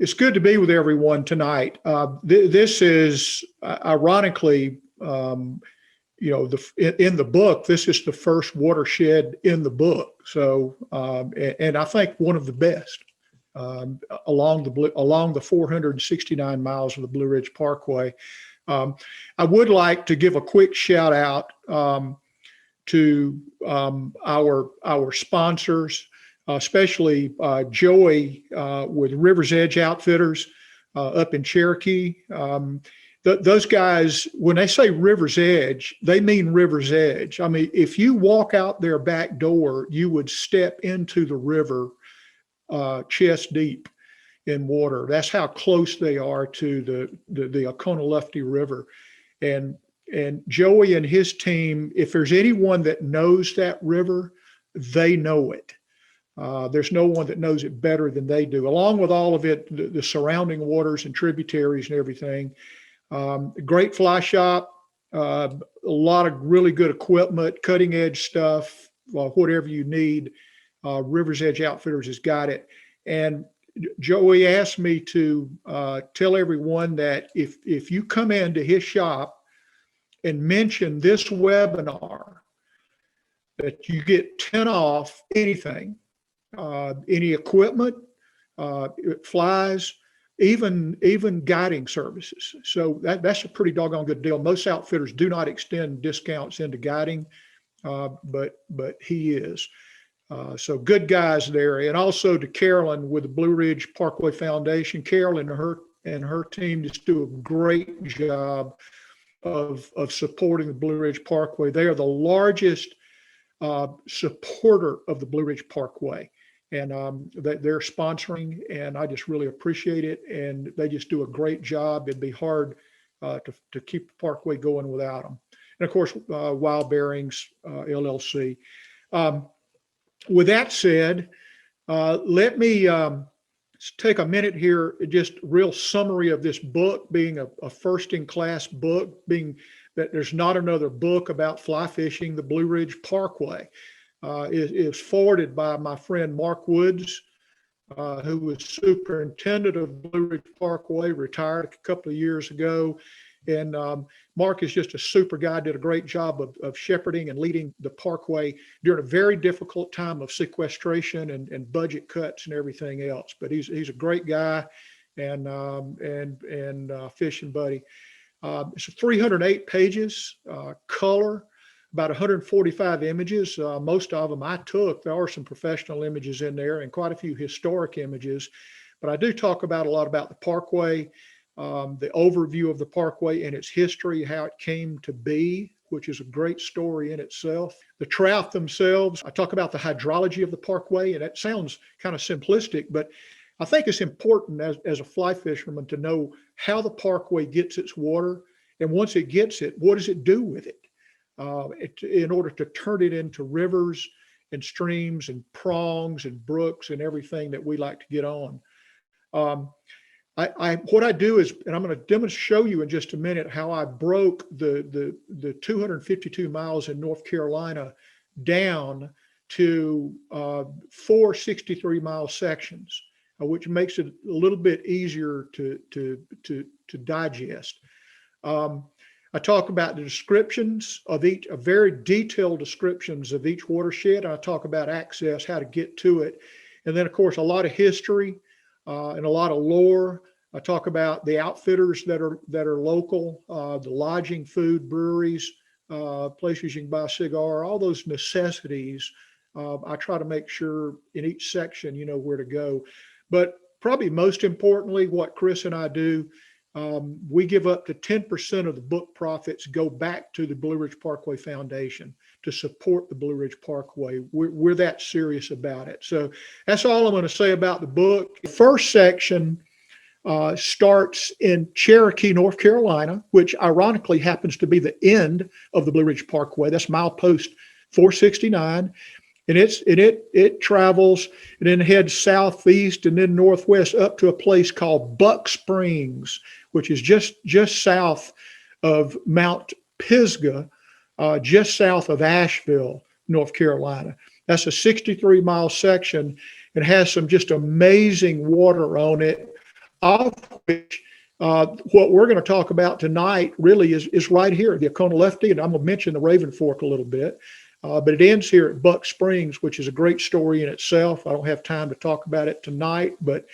It's good to be with everyone tonight. This is ironically, in the book, this is the first watershed in the book. So, and I think one of the best along the 469 miles of the Blue Ridge Parkway. I would like to give a quick shout out to our sponsors, especially Joey with River's Edge Outfitters up in Cherokee. Those guys, when they say River's Edge, they mean River's Edge. I mean, if you walk out their back door, you would step into the river chest deep in water. That's how close they are to the Oconaluftee River. And Joey and his team, if there's anyone that knows that river, they know it. There's no one that knows it better than they do, along with all of it, the surrounding waters and tributaries and everything. Great fly shop, a lot of really good equipment, cutting edge stuff, whatever you need. River's Edge Outfitters has got it. And Joey asked me to tell everyone that if you come into his shop and mention this webinar, that you get 10 off anything, any equipment, flies, even guiding services. So that's a pretty doggone good deal. Most outfitters do not extend discounts into guiding, but he is. So good guys there. And also to Carolyn with the Blue Ridge Parkway Foundation. Carolyn and her team just do a great job of supporting the Blue Ridge Parkway. They are the largest supporter of the Blue Ridge Parkway. And they're sponsoring, and I just really appreciate it. And they just do a great job. It'd be hard to keep the Parkway going without them. And of course, Wild Bearings, LLC. With that said, let me take a minute here, just real summary of this book, being a first-in-class book, being that there's not another book about fly fishing the Blue Ridge Parkway. It is forwarded by my friend Mark Woods, who was superintendent of Blue Ridge Parkway, retired a couple of years ago. And Mark is just a super guy, did a great job of shepherding and leading the Parkway during a very difficult time of sequestration and budget cuts and everything else. But he's a great guy and fishing buddy. It's 308 pages, color, about 145 images. Most of them I took. There are some professional images in there and quite a few historic images. But I do talk about a lot about the Parkway, the overview of the Parkway and its history, how it came to be, which is a great story in itself. The trout themselves, I talk about the hydrology of the Parkway, and that sounds kind of simplistic, but I think it's important as a fly fisherman to know how the Parkway gets its water, and once it gets it, what does it do with it? In order to turn it into rivers and streams and prongs and brooks and everything that we like to get on. What I do is, and I'm going to show you in just a minute how I broke the 252 miles in North Carolina down to 4 63-mile sections, which makes it a little bit easier to digest. I talk about the descriptions of each, a very detailed descriptions of each watershed. I talk about access, how to get to it. And then of course, a lot of history and a lot of lore. I talk about the outfitters that are local, the lodging, food, breweries, places you can buy a cigar, all those necessities. I try to make sure in each section, you know where to go. But probably most importantly, what Chris and I do, we give up to 10% of the book profits go back to the Blue Ridge Parkway Foundation to support the Blue Ridge Parkway. We're that serious about it. So that's all I'm going to say about the book. The first section starts in Cherokee, North Carolina, which ironically happens to be the end of the Blue Ridge Parkway. That's milepost 469. And it travels and then heads southeast and then northwest up to a place called Buck Springs, which is just south of Mount Pisgah, just south of Asheville, North Carolina. That's a 63-mile section. It has some just amazing water on it. of which what we're going to talk about tonight really is right here, the Oconaluftee, and I'm going to mention the Raven Fork a little bit, but it ends here at Buck Springs, which is a great story in itself. I don't have time to talk about it tonight, but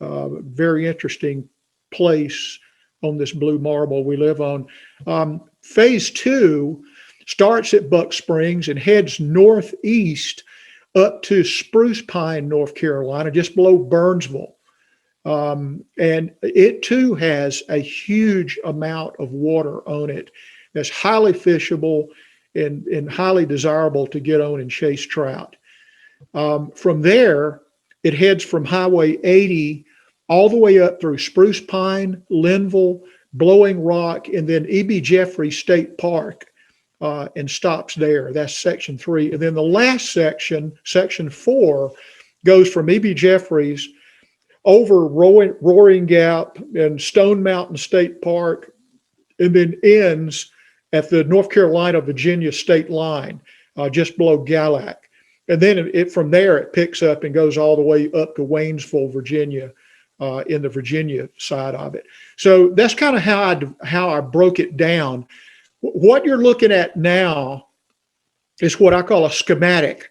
very interesting place on this blue marble we live on. Phase 2 starts at Buck Springs and heads northeast up to Spruce Pine, North Carolina, just below Burnsville. And it too has a huge amount of water on it that's highly fishable and highly desirable to get on and chase trout. From there, it heads from Highway 80 all the way up through Spruce Pine, Linville, Blowing Rock, and then E.B. Jeffries State Park, and stops there. That's section 3. And then the last section, section 4, goes from E.B. Jeffries over Roaring Gap and Stone Mountain State Park, and then ends at the North Carolina-Virginia state line, just below Gallac. And then from there, it picks up and goes all the way up to Waynesville, Virginia, in the Virginia side of it. So that's kind of how I broke it down. What you're looking at now is what I call a schematic.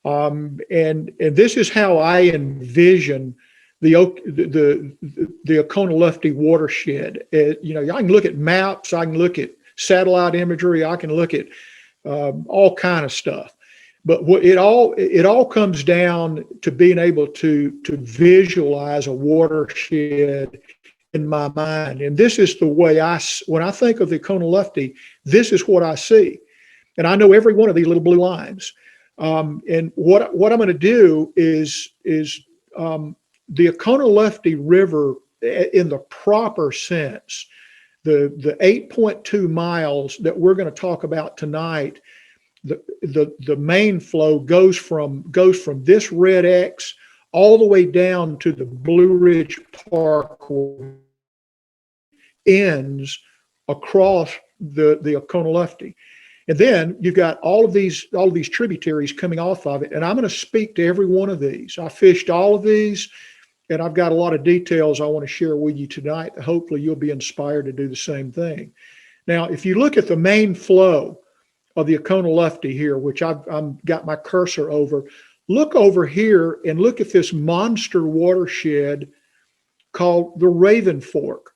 And this is how I envision the Oconaluftee watershed. I can look at maps, I can look at satellite imagery, I can look at all kind of stuff. But it all comes down to being able to visualize a watershed in my mind. And this is the way when I think of the Oconaluftee, this is what I see. And I know every one of these little blue lines. And what I'm going to do is the Oconaluftee River, in the proper sense, the 8.2 miles that we're going to talk about tonight, the main flow goes from this red X all the way down to the Blue Ridge Parkway, ends across the Oconaluftee. And then you've got all of these tributaries coming off of it. And I'm going to speak to every one of these. I fished all of these, and I've got a lot of details I want to share with you tonight. Hopefully you'll be inspired to do the same thing. Now, if you look at the main flow of the Oconaluftee here, which I've got my cursor over, look over here and look at this monster watershed called the Raven Fork.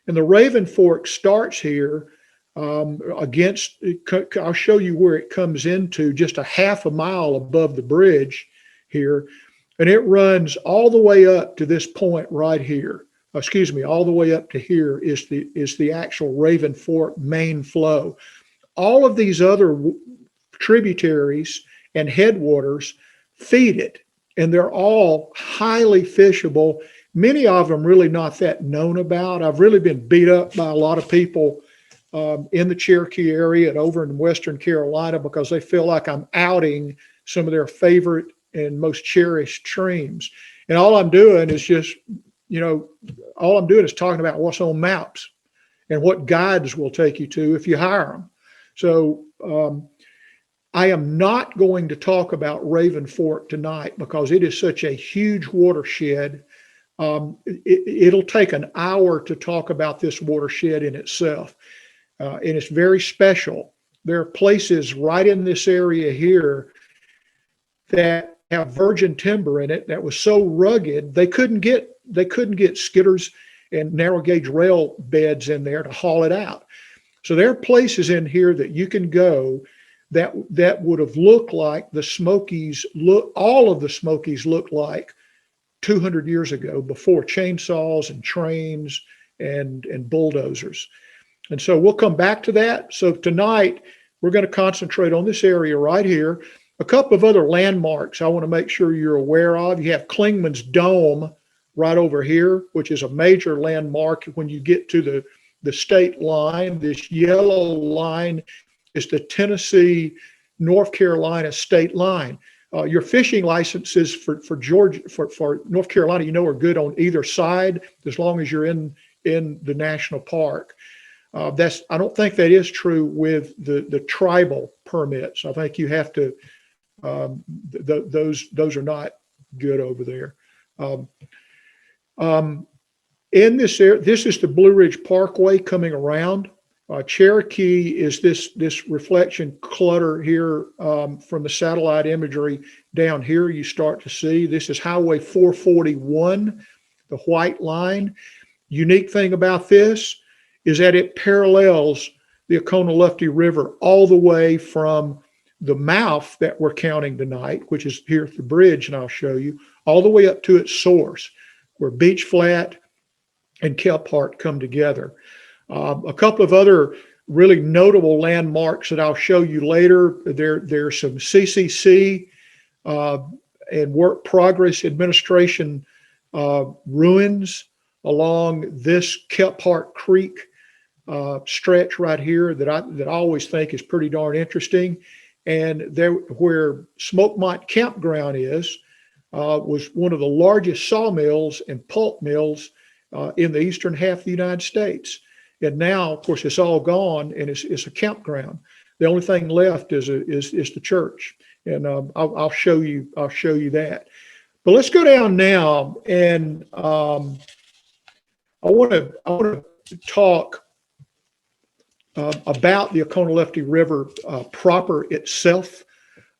And the Raven Fork starts here I'll show you where it comes into, just a half a mile above the bridge here. And it runs all the way up to this point right here. Excuse me, all the way up to here is the actual Raven Fork main flow. All of these other tributaries and headwaters feed it, and they're all highly fishable. Many of them really not that known about. I've really been beat up by a lot of people in the Cherokee area and over in Western Carolina because they feel like I'm outing some of their favorite and most cherished streams. And all I'm doing is talking about what's on maps and what guides will take you to if you hire them. So I am not going to talk about Raven Fork tonight because it is such a huge watershed. It'll take an hour to talk about this watershed in itself. And it's very special. There are places right in this area here that have virgin timber in it that was so rugged they couldn't get skidders and narrow gauge rail beds in there to haul it out. So there are places in here that you can go that would have looked like the Smokies all of the Smokies looked like 200 years ago, before chainsaws and trains and bulldozers. And so we'll come back to that. So tonight we're going to concentrate on this area right here. A couple of other landmarks I want to make sure you're aware of. You have Klingman's Dome right over here, which is a major landmark when you get to the state line. This yellow line is the Tennessee, North Carolina state line. Your fishing licenses for North Carolina, are good on either side as long as you're in the national park. I don't think that is true with the tribal permits. I think you have to. Those are not good over there. In this area, this is the Blue Ridge Parkway coming around. Cherokee is this reflection clutter here from the satellite imagery down here. You start to see this is Highway 441, the white line. Unique thing about this is that it parallels the Oconaluftee River all the way from the mouth that we're counting tonight, which is here at the bridge, and I'll show you, all the way up to its source, where Beach Flat and Kelphart come together. A couple of other really notable landmarks that I'll show you later. There's some CCC and Work Progress Administration ruins along this Kelphart Creek stretch right here that I always think is pretty darn interesting. And there, where Smokemont Campground is, was one of the largest sawmills and pulp mills in the eastern half of the United States. And now, of course, it's all gone, and it's a campground. The only thing left is the church, and I'll show you that. But let's go down now, and I want to talk about the Oconaluftee River proper itself.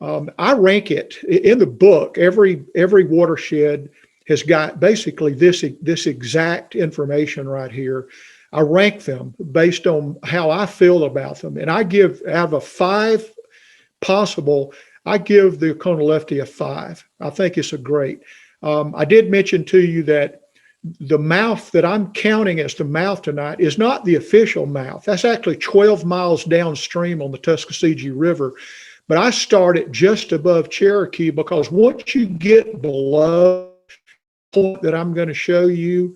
I rank it in the book. Every watershed has got basically this exact information right here. I rank them based on how I feel about them, and out of a 5 possible, I give the Oconaluftee a 5. I think it's a great. I did mention to you that the mouth that I'm counting as the mouth tonight is not the official mouth. That's actually 12 miles downstream on the Tuskegee River. But I start it just above Cherokee, because once you get below the point that I'm going to show you,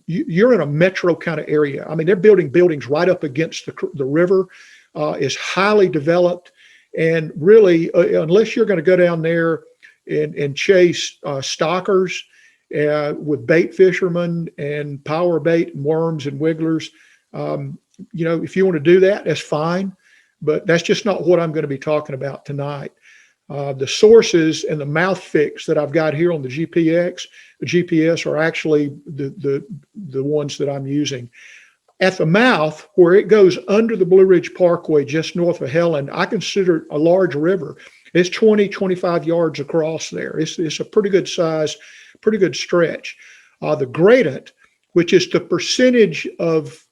you're in a metro kind of area. I mean, they're building buildings right up against the river. Is highly developed, and really, unless you're going to go down there and chase stockers with bait fishermen and power bait and worms and wigglers, if you want to do that, that's fine. But that's just not what I'm going to be talking about tonight. The sources and the mouth fix that I've got here on the GPS are actually the ones that I'm using. At the mouth, where it goes under the Blue Ridge Parkway, just north of Helen, I consider it a large river. It's 25 yards across there. It's a pretty good size, pretty good stretch. The gradient, which is the percentage of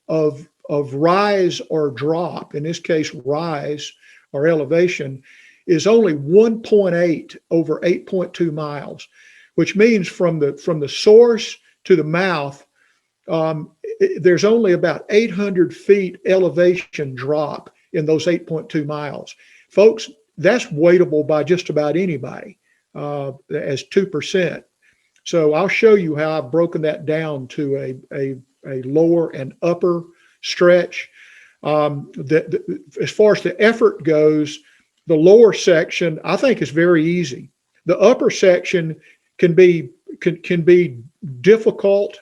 rise or drop, in this case, rise or elevation, is only 1.8 over 8.2 miles, which means from the source to the mouth, there's only about 800 feet elevation drop in those 8.2 miles. Folks, that's weightable by just about anybody as 2%. So I'll show you how I've broken that down to a lower and upper stretch. As far as the effort goes, the lower section, I think, is very easy. The upper section can be difficult,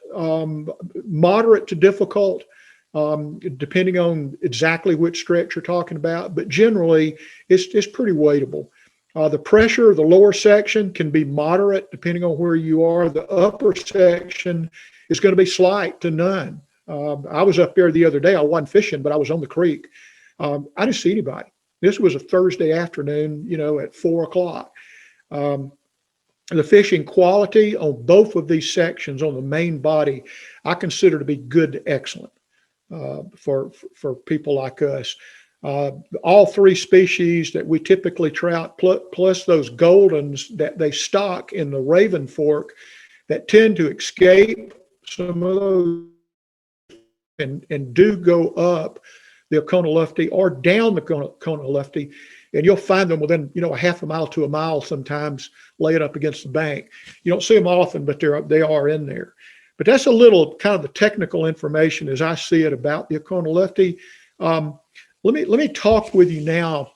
moderate to difficult, depending on exactly which stretch you're talking about. But generally, it's pretty weightable. The pressure of the lower section can be moderate, depending on where you are. The upper section is going to be slight to none. I was up there the other day. I wasn't fishing, but I was on the creek. I didn't see anybody. This was a Thursday afternoon, at 4 o'clock. The fishing quality on both of these sections on the main body, I consider to be good to excellent for people like us. All 3 species that we typically trout, plus those goldens that they stock in the Raven Fork, that tend to escape some of those and do go up the Oconaluftee or down the Oconaluftee, and you'll find them within, a half a mile to a mile sometimes, laying up against the bank. You don't see them often, but they are in there. But that's a little kind of the technical information as I see it about the Oconaluftee. Let me talk with you now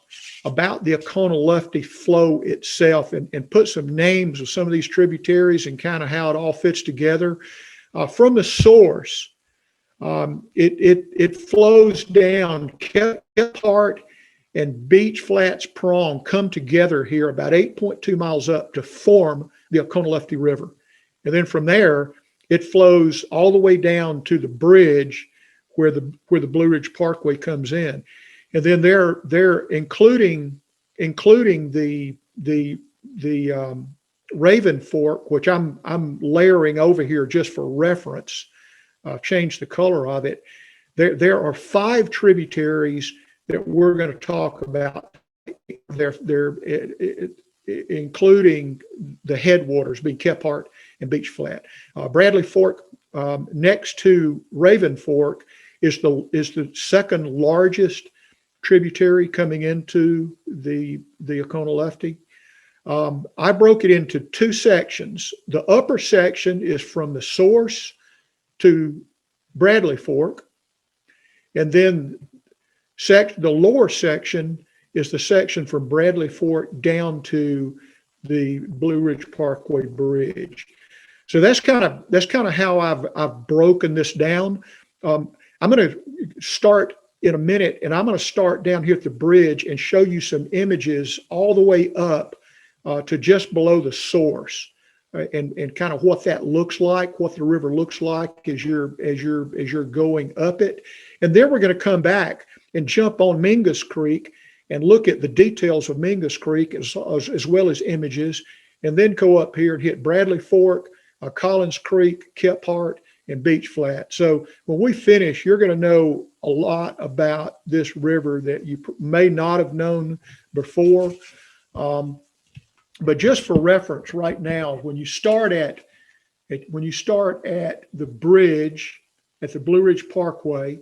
about the Oconaluftee flow itself and put some names of some of these tributaries and kind of how it all fits together. From the source, it flows down. Kelphart and Beach Flats Prong come together here about 8.2 miles up to form the Oconaluftee River. And then from there, it flows all the way down to the bridge where the Blue Ridge Parkway comes in, and then they're including the Raven Fork, which I'm layering over here just for reference. Change the color of it. There are 5 tributaries that we're going to talk about. They're including the headwaters being Kephart and Beach Flat. Bradley Fork, next to Raven Fork, is the second largest tributary coming into the Oconaluftee. I broke it into 2 sections. The upper section is from the source to Bradley Fork, and then the lower section is the section from Bradley Fork down to the Blue Ridge Parkway Bridge. So that's kind of how I've broken this down. I'm going to start in a minute, and I'm going to start down here at the bridge and show you some images all the way up to just below the source, and kind of what that looks like, what the river looks like as you're going up it. And then we're going to come back and jump on Mingus Creek and look at the details of Mingus Creek as well as images, and then go up here and hit Bradley Fork, Collins Creek, Kephart, and Beach Flat. So when we finish, you're going to know a lot about this river that you may not have known before. But just for reference right now, when you start at the bridge at the Blue Ridge Parkway,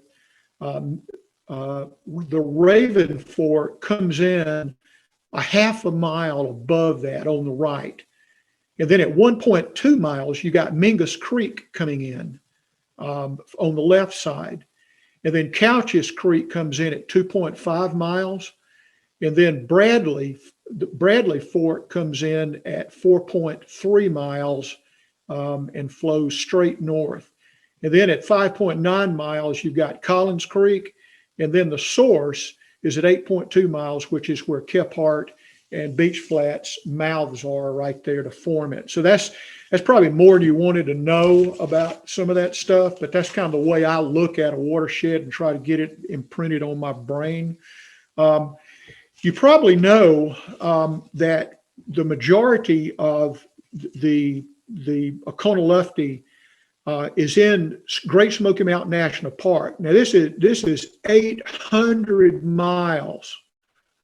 the Raven Fork comes in a half a mile above that on the right. And then at 1.2 miles, you got Mingus Creek coming in on the left side. And then Couch's Creek comes in at 2.5 miles. And then Bradley Fork comes in at 4.3 miles and flows straight north. And then at 5.9 miles, you've got Collins Creek. And then the source is at 8.2 miles, which is where Kephart and Beach Flat's mouths are right there to form it. So that's probably more than you wanted to know about some of that stuff, but that's kind of the way I look at a watershed and try to get it imprinted on my brain. You probably know that the majority of the Oconaluftee is in Great Smoky Mountain National Park. Now this is 800 miles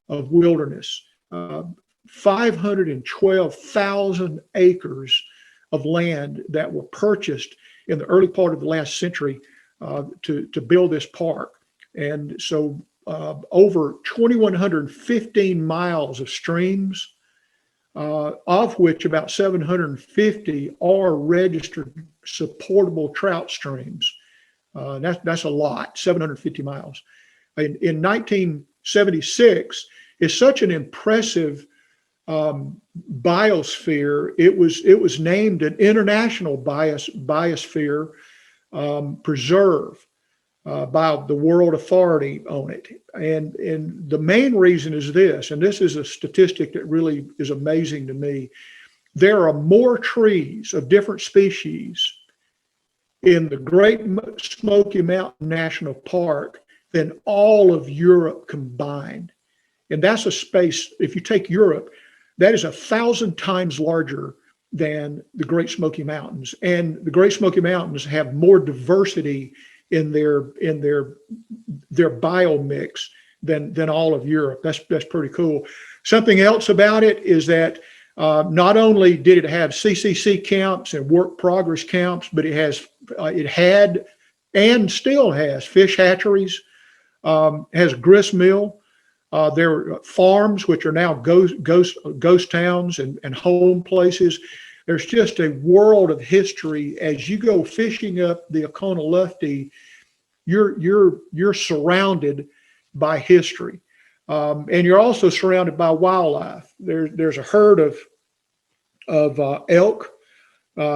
of wilderness, 512,000 acres of land that were purchased in the early part of the last century to build this park. And so over 2,115 miles of streams, of which about 750 are registered supportable trout streams. That's a lot, 750 miles. In 1976, it's such an impressive biosphere. It was named an international biosphere preserve by the World Authority on it. And the main reason is this, and this is a statistic that really is amazing to me. There are more trees of different species in the Great Smoky Mountain National Park than all of Europe combined. And that's a space, if you take Europe, that is 1,000 times larger than the Great Smoky Mountains. And the Great Smoky Mountains have more diversity in their biomix than all of Europe. That's pretty cool. Something else about it is that not only did it have CCC camps and work progress camps, but it had and still has fish hatcheries, has grist mill. There are farms, which are now ghost towns and home places. There's just a world of history. As you go fishing up the Oconaluftee, you're surrounded by history, and you're also surrounded by wildlife. There's a herd of elk.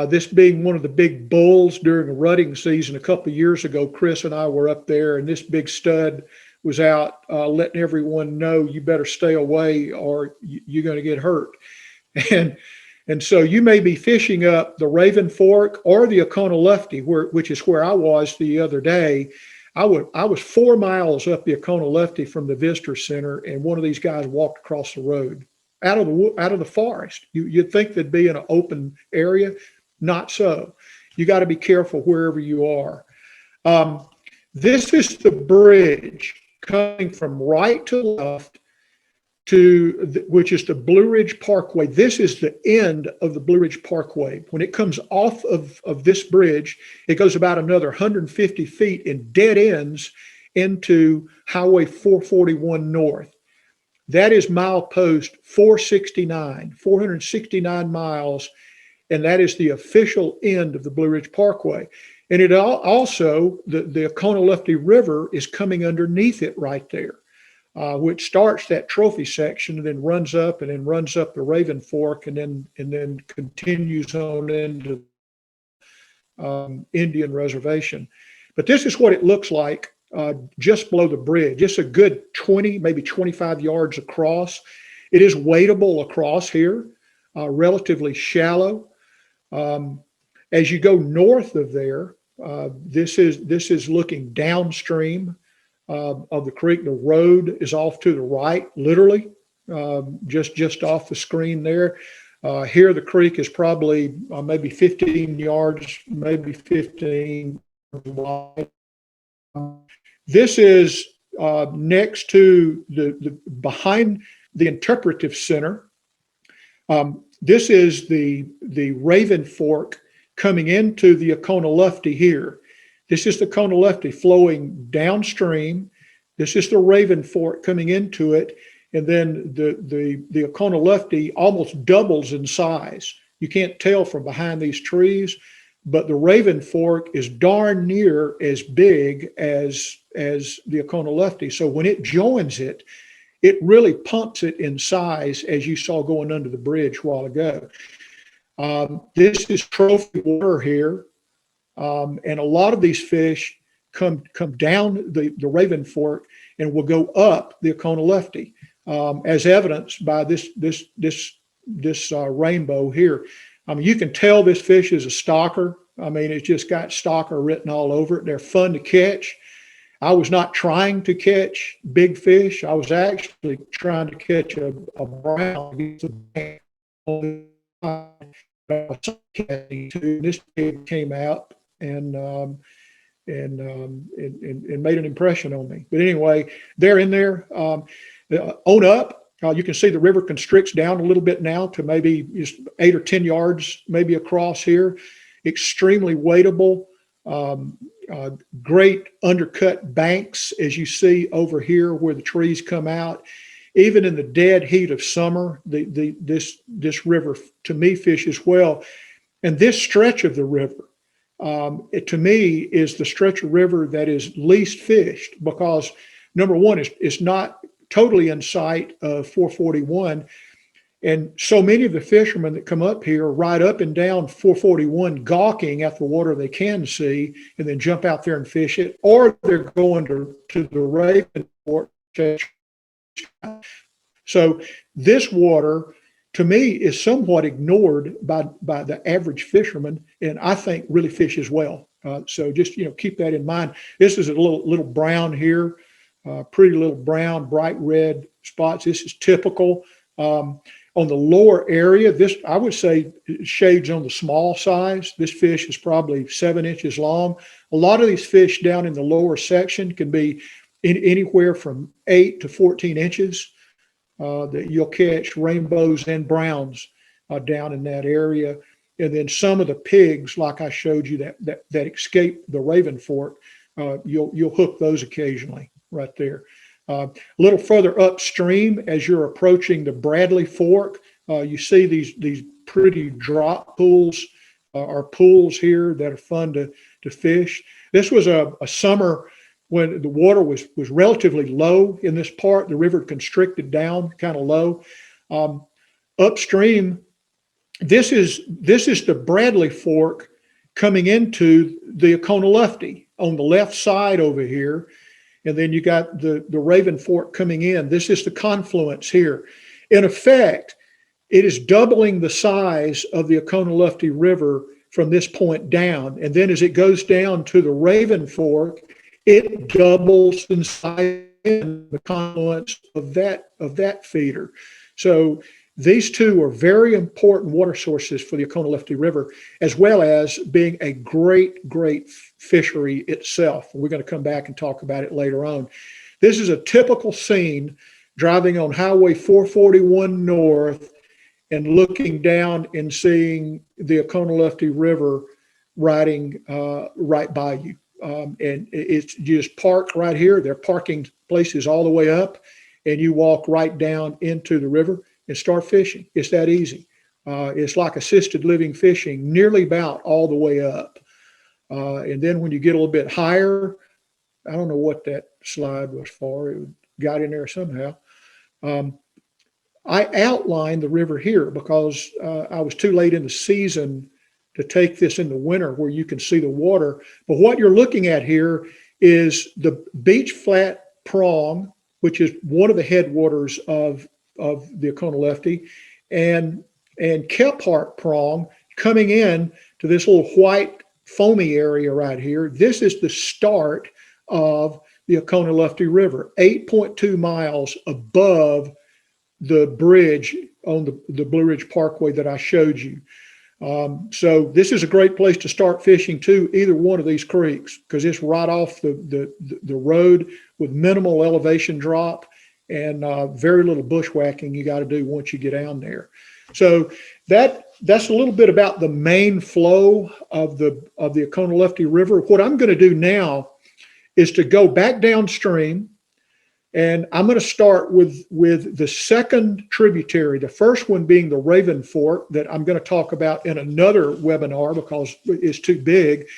This being one of the big bulls during the rutting season a couple of years ago. Chris and I were up there, and this big stud was out letting everyone know, you better stay away or you're going to get hurt. And And so you may be fishing up the Raven Fork or the Oconaluftee, which is where I was the other day. I was 4 miles up the Oconaluftee from the visitor center, and one of these guys walked across the road out of the forest. You'd think they'd be in an open area. Not so. You got to be careful wherever you are. This is the bridge coming from right to left which is the Blue Ridge Parkway. This is the end of the Blue Ridge Parkway. When it comes off of this bridge, it goes about another 150 feet in dead ends into Highway 441 North. That is milepost 469, 469 miles, and that is the official end of the Blue Ridge Parkway. And it also, the Oconaluftee River is coming underneath it right there. Which starts that trophy section and then runs up the Raven Fork and then continues on into Indian Reservation. But this is what it looks like just below the bridge. It's a good 20, maybe 25 yards across. It is wadable across here, relatively shallow. As you go north of there, this is looking downstream of the creek. The road is off to the right, literally, just off the screen there. Here, the creek is probably maybe 15 yards, maybe 15 wide. This is next to the behind the interpretive center. This is the Raven Fork coming into the Oconaluftee here. This is the Oconaluftee flowing downstream. This is the Raven Fork coming into it. And then the Oconaluftee almost doubles in size. You can't tell from behind these trees, but the Raven Fork is darn near as big as the Oconaluftee. So when it joins it, it really pumps it in size, as you saw going under the bridge a while ago. This is trophy water here. And a lot of these fish come down the Raven Fork and will go up the Oconaluftee, as evidenced by this rainbow here. I mean, you can tell this fish is a stalker. I mean, it's just got stalker written all over it. They're fun to catch. I was not trying to catch big fish. I was actually trying to catch a brown against a this pig came out and made an impression on me. But anyway, they're in there. On up, you can see the river constricts down a little bit now to maybe just 8 or 10 yards, maybe across here. Extremely wadable, great undercut banks, as you see over here where the trees come out. Even in the dead heat of summer, this river, to me, fishes well. And this stretch of the river, to me, is the stretch of river that is least fished because, number one, it's not totally in sight of 441. And so many of the fishermen that come up here ride up and down 441 gawking at the water they can see and then jump out there and fish it, or they're going to the Raven Fork. So this water, to me, is somewhat ignored by the average fisherman, and I think really fishes well. So just keep that in mind. This is a little brown here, pretty little brown, bright red spots. This is typical. On the lower area, this, I would say, shades on the small size. This fish is probably 7 inches long. A lot of these fish down in the lower section can be anywhere from 8 to 14 inches. That you'll catch rainbows and browns down in that area. And then some of the pigs, like I showed you, that escape the Raven Fork, you'll hook those occasionally right there. A little further upstream, as you're approaching the Bradley Fork, you see these pretty drop pools or pools here that are fun to fish. This was a summer when the water was relatively low in this part. The river constricted down kind of low. Upstream, this is the Bradley Fork coming into the Oconaluftee on the left side over here. And then you got the Raven Fork coming in. This is the confluence here. In effect, it is doubling the size of the Oconaluftee River from this point down. And then as it goes down to the Raven Fork, it doubles in size in the confluence of that feeder. So these two are very important water sources for the Oconaluftee River, as well as being a great, great fishery itself. We're going to come back and talk about it later on. This is a typical scene driving on Highway 441 North and looking down and seeing the Oconaluftee River riding right by you. And it's you just park right here. There are parking places all the way up, and you walk right down into the river and start fishing. It's that easy. It's like assisted living fishing, nearly about all the way up. And then when you get a little bit higher, I don't know what that slide was for. It got in there somehow. I outlined the river here because I was too late in the season to take this in the winter where you can see the water. But what you're looking at here is the Beach Flat Prong, which is one of the headwaters of the Oconaluftee, and Kephart Prong coming in to this little white foamy area right here. This is the start of the Oconaluftee River, 8.2 miles above the bridge on the Blue Ridge Parkway that I showed you. So this is a great place to start fishing too, either one of these creeks, because it's right off the road with minimal elevation drop and very little bushwhacking you got to do once you get down there. So that's a little bit about the main flow of the Oconaluftee River. What I'm going to do now is to go back downstream, and I'm going to start with the second tributary, the first one being the Raven Fork that I'm going to talk about in another webinar because it's too big.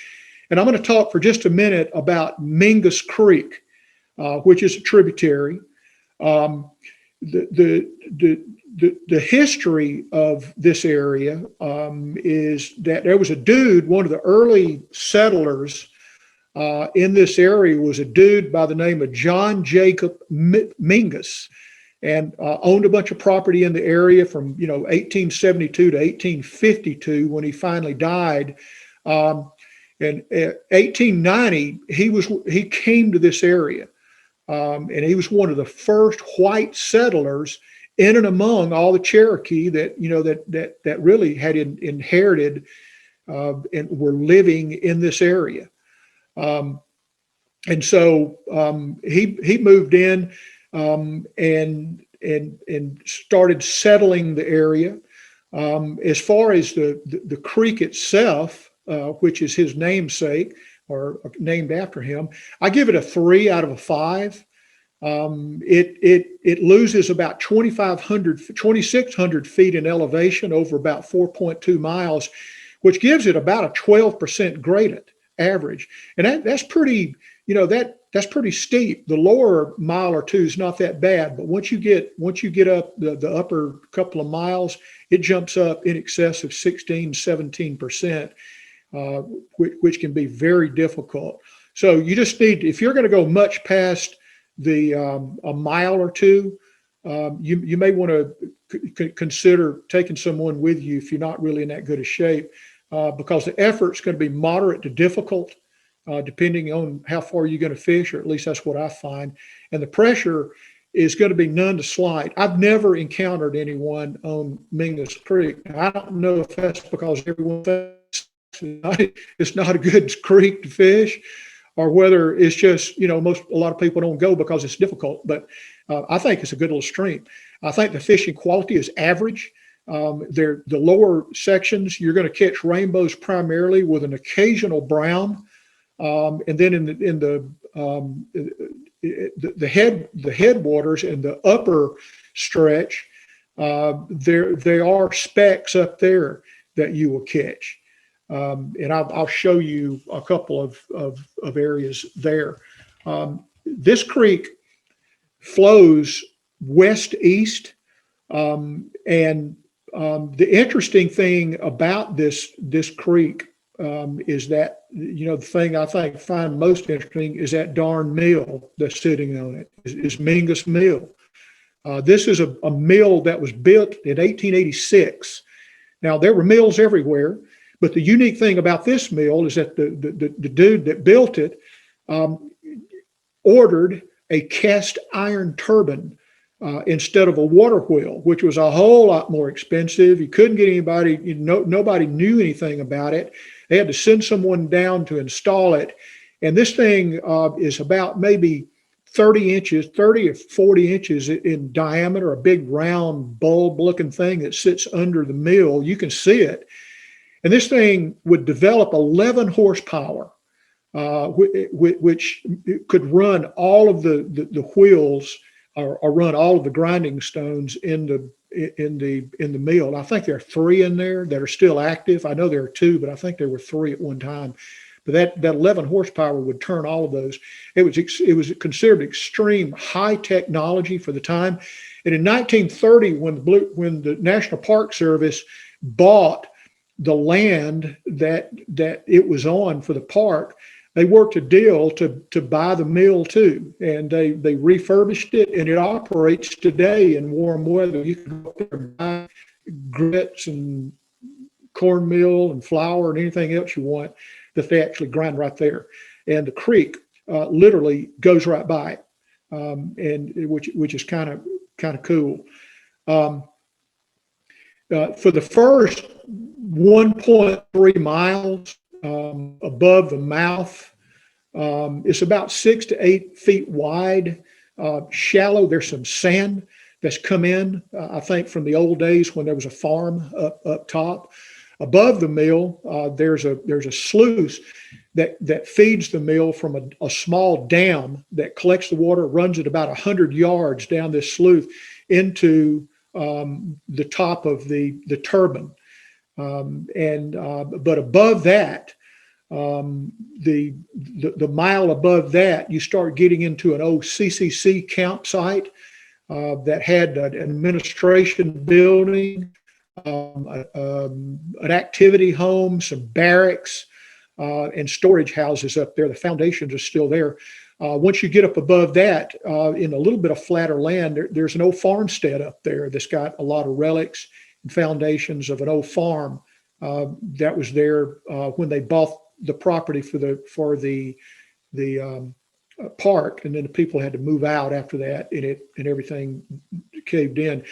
And I'm going to talk for just a minute about Mingus Creek, which is a tributary. The history of this area is that there was a dude, one of the early settlers in this area was a dude by the name of John Jacob Mingus, and owned a bunch of property in the area from 1872 to 1852 when he finally died. In 1890 he came to this area, and he was one of the first white settlers in and among all the Cherokee that that really had inherited and were living in this area. And so he moved in and started settling the area. As far as the creek itself, which is his namesake or named after him, I give it a 3 out of a 5. It loses about 2,600 feet in elevation over about 4.2 miles, which gives it about a 12% gradient average. And that's pretty, that's pretty steep. The lower mile or two is not that bad, but once you get up the upper couple of miles, it jumps up in excess of 16, 17%, which can be very difficult. So you just need, if you're going to go much past the a mile or two, you may want to consider taking someone with you if you're not really in that good a shape. Because the effort's going to be moderate to difficult, depending on how far you're going to fish, or at least that's what I find. And the pressure is going to be none to slight. I've never encountered anyone on Mingus Creek. I don't know if that's because everyone thinks it's not a good creek to fish, or whether it's just, a lot of people don't go because it's difficult. But I think it's a good little stream. I think the fishing quality is average. The lower sections, you're going to catch rainbows primarily with an occasional brown, and then in the headwaters and the upper stretch, there are specks up there that you will catch, and I'll show you a couple of areas there. This creek flows west-east, and the interesting thing about this creek is that, the thing I find most interesting is that darn mill that's sitting on it is Mingus Mill. This is a mill that was built in 1886. Now, there were mills everywhere, but the unique thing about this mill is that the dude that built it ordered a cast iron turbine instead of a water wheel, which was a whole lot more expensive. You couldn't get anybody, nobody knew anything about it. They had to send someone down to install it. And this thing is about maybe 30 or 40 inches in diameter, a big round bulb looking thing that sits under the mill. You can see it. And this thing would develop 11 horsepower, which could run all of the wheels or run all of the grinding stones in the mill. And I think there are 3 in there that are still active. I know there are 2, but I think there were 3 at one time. But that 11 horsepower would turn all of those. It was considered extreme high technology for the time. And in 1930, when the National Park Service bought the land that it was on for the park, they worked a deal to buy the mill too, and they refurbished it, and it operates today in warm weather. You can go up there and buy grits and cornmeal and flour and anything else you want that they actually grind right there. And the creek literally goes right by it, and which is kind of cool. For the first 1.3 miles above the mouth, it's about 6 to 8 feet wide, shallow. There's some sand that's come in, I think, from the old days when there was a farm up top. Above the mill, there's a sluice that feeds the mill from a small dam that collects the water, runs it about 100 yards down this sluice into the top of the turbine. But above that, the mile above that, you start getting into an old CCC campsite that had an administration building, an activity home, some barracks, and storage houses up there. The foundations are still there. Once you get up above that, in a little bit of flatter land, there's an old farmstead up there that's got a lot of relics and foundations of an old farm that was there when they bought the property for the park, and then the people had to move out after that, and everything caved in.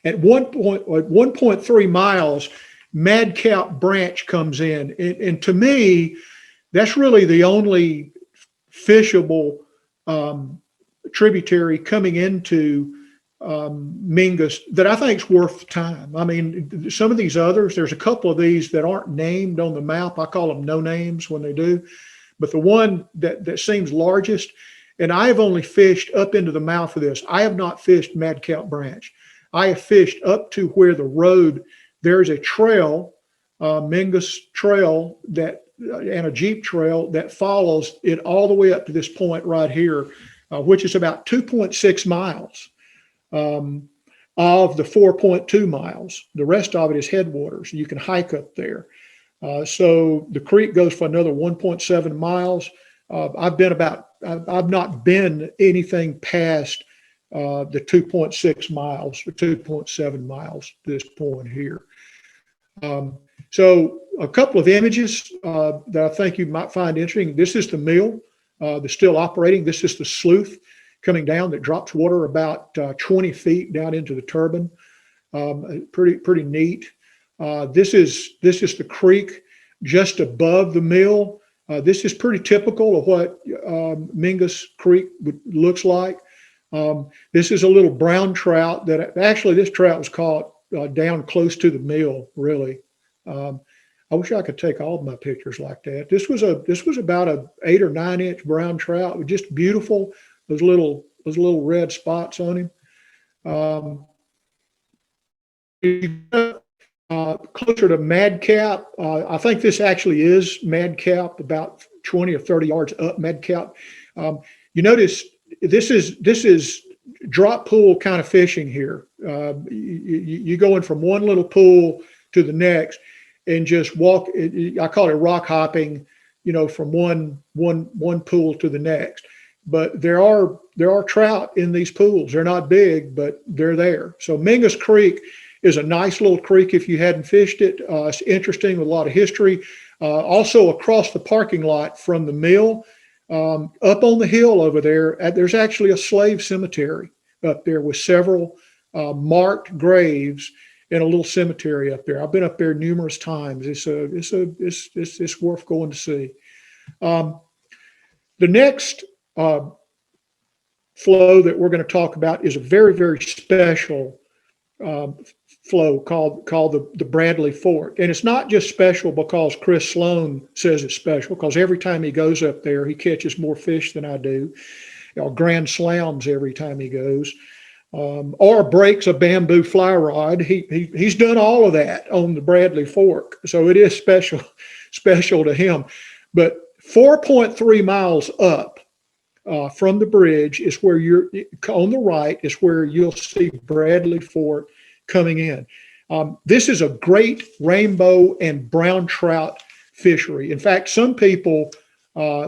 At 1.3 miles, Madcap Branch comes in, and to me, that's really the only fishable tributary coming into Mingus that I think is worth the time. I mean, some of these others, there's a couple of these that aren't named on the map. I call them no names when they do, but the one that seems largest, and I have only fished up into the mouth of this. I have not fished Madcap Branch. I have fished up to where the road, there's a trail, Mingus Trail, and a Jeep trail that follows it all the way up to this point right here, which is about 2.6 miles of the 4.2 miles. The rest of it is Headwaters. You can hike up there. So the creek goes for another 1.7 miles. I've not been anything past the 2.6 miles or 2.7 miles to this point here. So a couple of images that I think you might find interesting. This is the mill that's still operating. This is the sluice coming down that drops water about 20 feet down into the turbine. Pretty neat. This is the creek just above the mill. This is pretty typical of what Mingus Creek looks like. This is a little brown trout that actually this trout was caught down close to the mill, really. I wish I could take all of my pictures like that. This was about a 8 or 9 inch brown trout, just beautiful. Those little red spots on him. Closer to Madcap, I think this actually is Madcap, about 20 or 30 yards up Madcap. You notice this is drop pool kind of fishing here. You go in from one little pool to the next and just walk. I call it rock hopping, from one pool to the next. But there are there are trout in these pools. They're not big, but they're there. So Mingus Creek is a nice little creek if you hadn't fished it. It's interesting with a lot of history. Also across the parking lot from the mill, up on the hill over there, there's actually a slave cemetery up there with several marked graves in a little cemetery up there. I've been up there numerous times. It's worth going to see. The next flow that we're going to talk about is a very, very special flow called the Bradley Fork. And it's not just special because Chris Sloan says it's special, because every time he goes up there, he catches more fish than I do, grand slams every time he goes, or breaks a bamboo fly rod. He's done all of that on the Bradley Fork. So it is special to him. But 4.3 miles up from the bridge is where on the right is where you'll see Bradley Fork coming in. This is a great rainbow and brown trout fishery. In fact, some people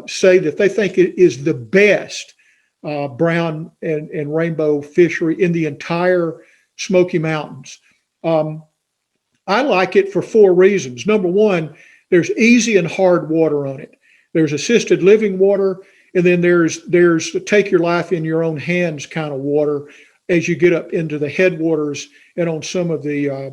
say that they think it is the best brown and rainbow fishery in the entire Smoky Mountains. I like it for 4 reasons. Number one, there's easy and hard water on it. There's assisted living water, and then there's take your life in your own hands kind of water as you get up into the headwaters and on some of the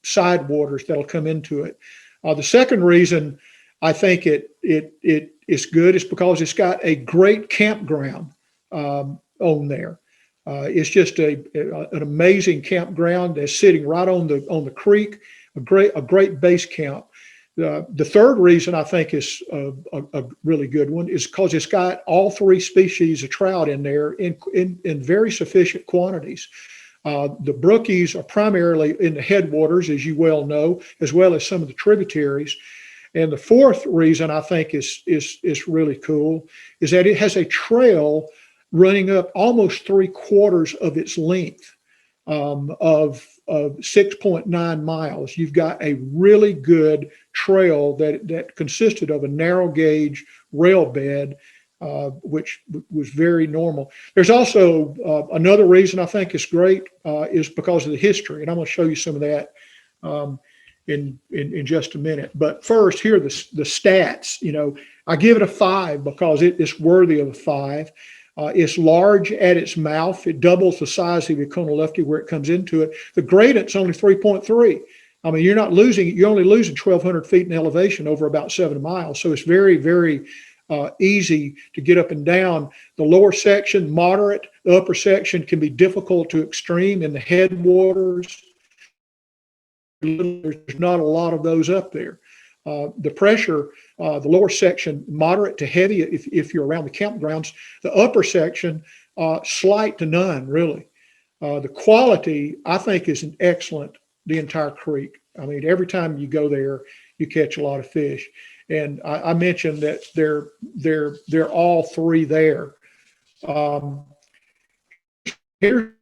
side waters that'll come into it. The second reason I think it is good is because it's got a great campground on there. It's just an amazing campground that's sitting right on the creek, a great base camp. The third reason I think is a really good one is because it's got all 3 species of trout in there in very sufficient quantities. The brookies are primarily in the headwaters, as you well know, as well as some of the tributaries. And the fourth reason I think is really cool is that it has a trail running up almost 3/4 of its length of 6.9 miles. You've got a really good trail that consisted of a narrow gauge rail bed, which was very normal. There's also another reason I think it's great is because of the history, and I'm going to show you some of that in just a minute. But first, here are the stats. I give it a 5 because it's worthy of a 5. It's large at its mouth. It doubles the size of Oconaluftee where it comes into it. The gradient's only 3.3. I mean, you're only losing 1,200 feet in elevation over about 7 miles. So it's very, very easy to get up and down. The lower section, moderate. The upper section can be difficult to extreme in the headwaters. There's not a lot of those up there. The pressure, the lower section, moderate to heavy if you're around the campgrounds. The upper section, slight to none, really. The quality, I think, is an excellent, the entire creek. I mean, every time you go there, you catch a lot of fish. And I mentioned that they're all 3 there. Here's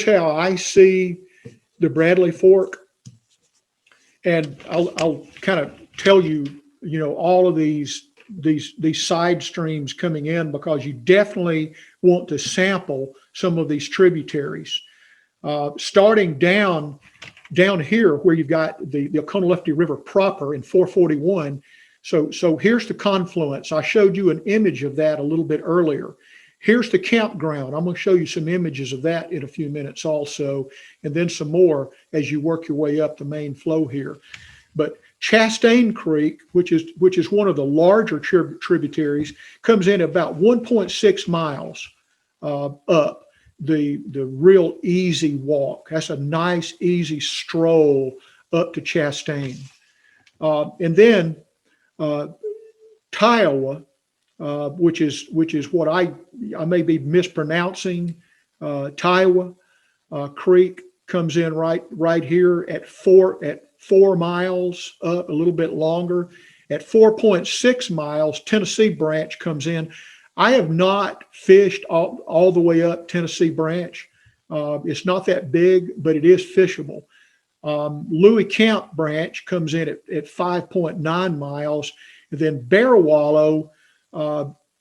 how I see the Bradley Fork. And I'll kind of tell you, all of these side streams coming in, because you definitely want to sample some of these tributaries. Starting down here where you've got the Oconaluftee River proper in 441. So here's the confluence. I showed you an image of that a little bit earlier. Here's the campground. I'm going to show you some images of that in a few minutes also, and then some more as you work your way up the main flow here. But Chastain Creek, which is one of the larger tributaries, comes in about 1.6 miles up the real easy walk. That's a nice, easy stroll up to Chastain. And then Kiowa, which is what I may be mispronouncing. Kiowa Creek comes in right here at 4 miles up, a little bit longer. At 4.6 miles, Tennessee Branch comes in. I have not fished all the way up Tennessee Branch. It's not that big, but it is fishable. Louis Camp Branch comes in at 5.9 miles. And then Bear Wallow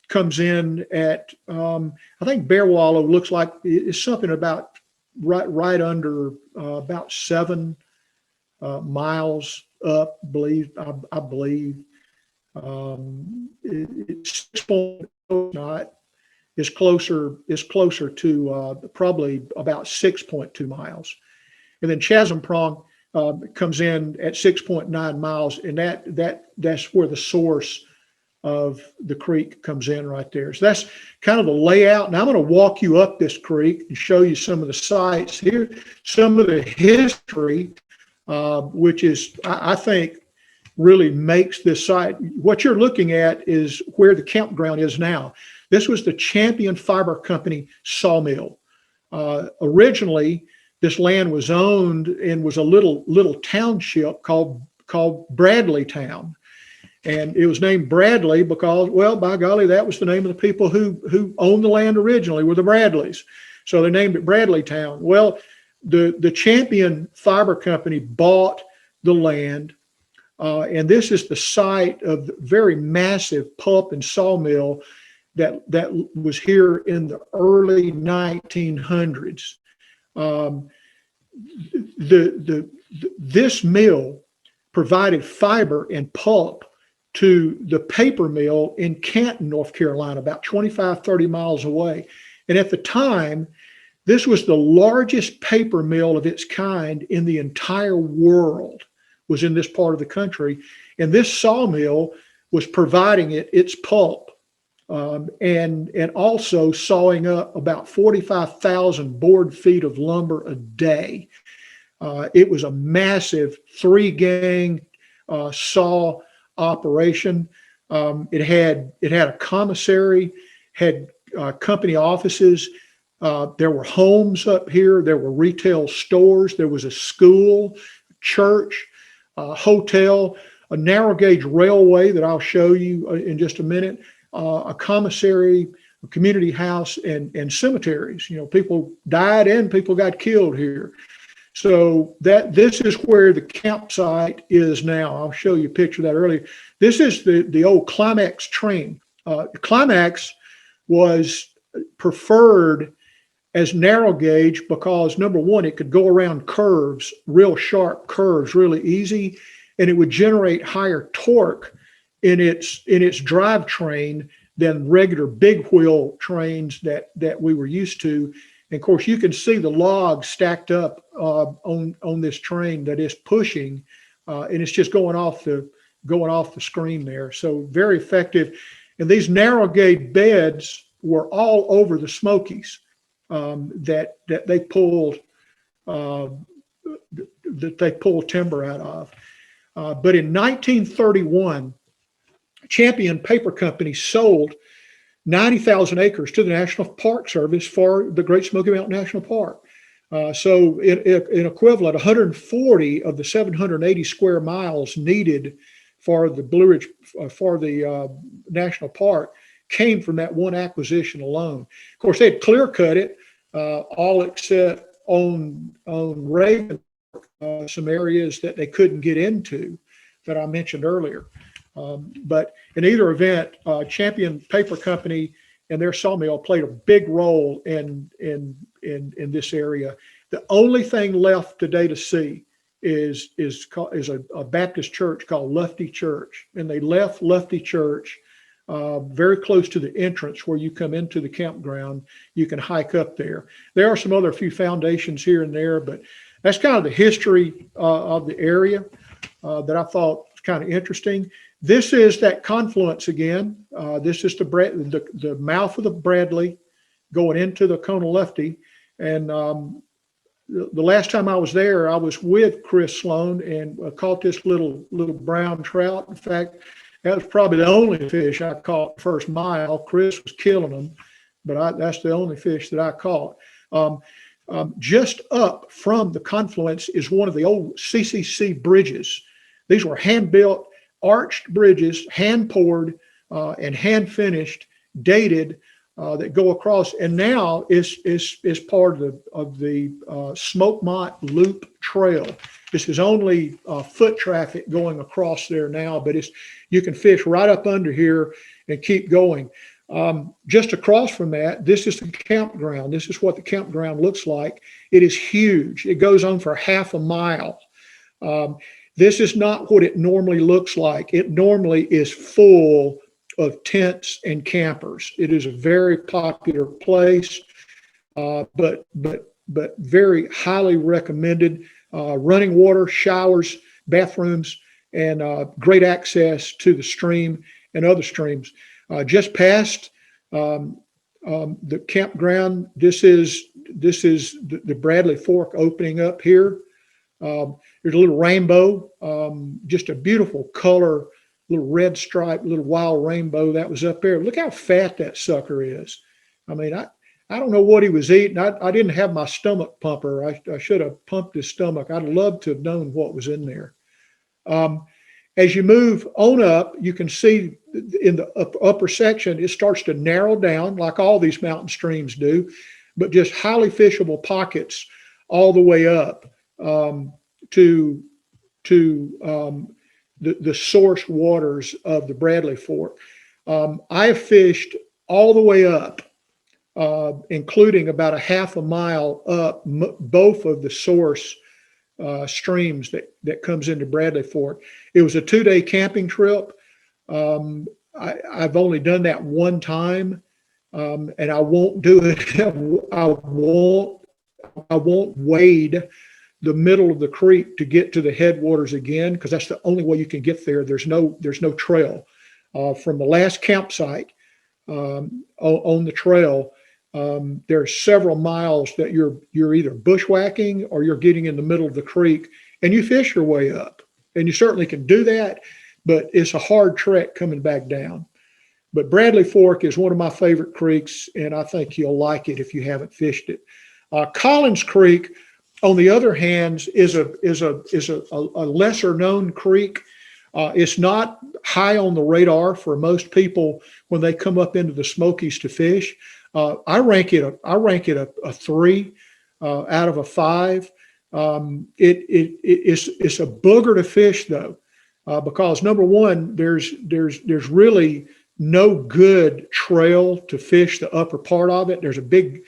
comes in at, I think Bear Wallow looks like it's something about right under about 7 miles up, I believe. It's 6.0 not. Is closer to probably about 6.2 miles. And then Chasm Prong comes in at 6.9 miles, and that's where the source of the creek comes in right there. So that's kind of the layout. And I'm going to walk you up this creek and show you some of the sites here, some of the history, which is, I think, really makes this site. What you're looking at is where the campground is now. This was the Champion Fiber Company sawmill. Originally, this land was owned and was a little township called Bradley Town. And it was named Bradley because, well, by golly, that was the name of the people who owned the land originally, were the Bradleys. So they named it Bradley Town. Well, the Champion Fiber Company bought the land, and this is the site of the very massive pulp and sawmill that was here in the early 1900s. This mill provided fiber and pulp to the paper mill in Canton, North Carolina, about 25, 30 miles away. And at the time, this was the largest paper mill of its kind in the entire world, was in this part of the country. And this sawmill was providing its pulp and also sawing up about 45,000 board feet of lumber a day. It was a massive 3-gang saw operation. It had a commissary, had company offices. There were homes up here. There were retail stores. There was a school, church, hotel, a narrow gauge railway that I'll show you in just a minute, a commissary, a community house, and cemeteries. You know, people died and people got killed here. So this is where the campsite is now. I'll show you a picture of that earlier. This is the old Climax train. Climax was preferred as narrow gauge because, number one, it could go around curves, real sharp curves, really easy, and it would generate higher torque in its drivetrain than regular big wheel trains that we were used to. And of course, you can see the logs stacked up on this train that is pushing, and it's just going off the screen there. So very effective. And these narrow gauge beds were all over the Smokies that they pulled timber out of. But in 1931, Champion Paper Company sold 90,000 acres to the National Park Service for the Great Smoky Mountain National Park. So in equivalent, 140 of the 780 square miles needed for the Blue Ridge, for the National Park came from that one acquisition alone. Of course, they had clear cut it, all except on Raven, some areas that they couldn't get into that I mentioned earlier. But in either event, Champion Paper Company and their sawmill played a big role in this area. The only thing left today to see is a Baptist church called Luftee Church, and they left Luftee Church very close to the entrance where you come into the campground. You can hike up there. There are some other few foundations here and there, but that's kind of the history of the area that I thought was kind of interesting. This is that confluence again. This is the mouth of the Bradley going into the Oconaluftee. And the last time I was there, I was with Chris Sloan and caught this little brown trout. In fact, that was probably the only fish I caught first mile. Chris was killing them, but that's the only fish that I caught. Just up from the confluence is one of the old Ccc bridges. These were hand-built, arched bridges, hand-poured and hand-finished, dated, that go across, and now is part of the Smokemont Loop Trail. This is only foot traffic going across there now, but you can fish right up under here and keep going. Just across from that, this is the campground. This is what the campground looks like. It is huge. It goes on for half a mile. This is not what it normally looks like. It normally is full of tents and campers. It is a very popular place, but very highly recommended. Running water, showers, bathrooms, and great access to the stream and other streams. Just past the campground, this is the Bradley Fork opening up here. There's a little rainbow, just a beautiful color, little red stripe, little wild rainbow that was up there. Look how fat that sucker is. I mean, I don't know what he was eating. I didn't have my stomach pumper. I should have pumped his stomach. I'd love to have known what was in there. As you move on up, you can see in the upper section, it starts to narrow down like all these mountain streams do, but just highly fishable pockets all the way up to the source waters of the Bradley Fork. I have fished all the way up, including about a half a mile up both of the source streams that comes into Bradley Fork. It was a 2-day camping trip. I've only done that one time, and I won't do it. I won't wade the middle of the creek to get to the headwaters again, because that's the only way you can get there. There's no trail from the last campsite on the trail. There's several miles that you're either bushwhacking or you're getting in the middle of the creek, and you fish your way up. And you certainly can do that, but it's a hard trek coming back down. But Bradley Fork is one of my favorite creeks, and I think you'll like it if you haven't fished it. Collins Creek, on the other hand, is a lesser known creek. It's not high on the radar for most people when they come up into the Smokies to fish. I rank it a 3 out of a 5. It's a booger to fish though, because number one, there's really no good trail to fish the upper part of it. There's a big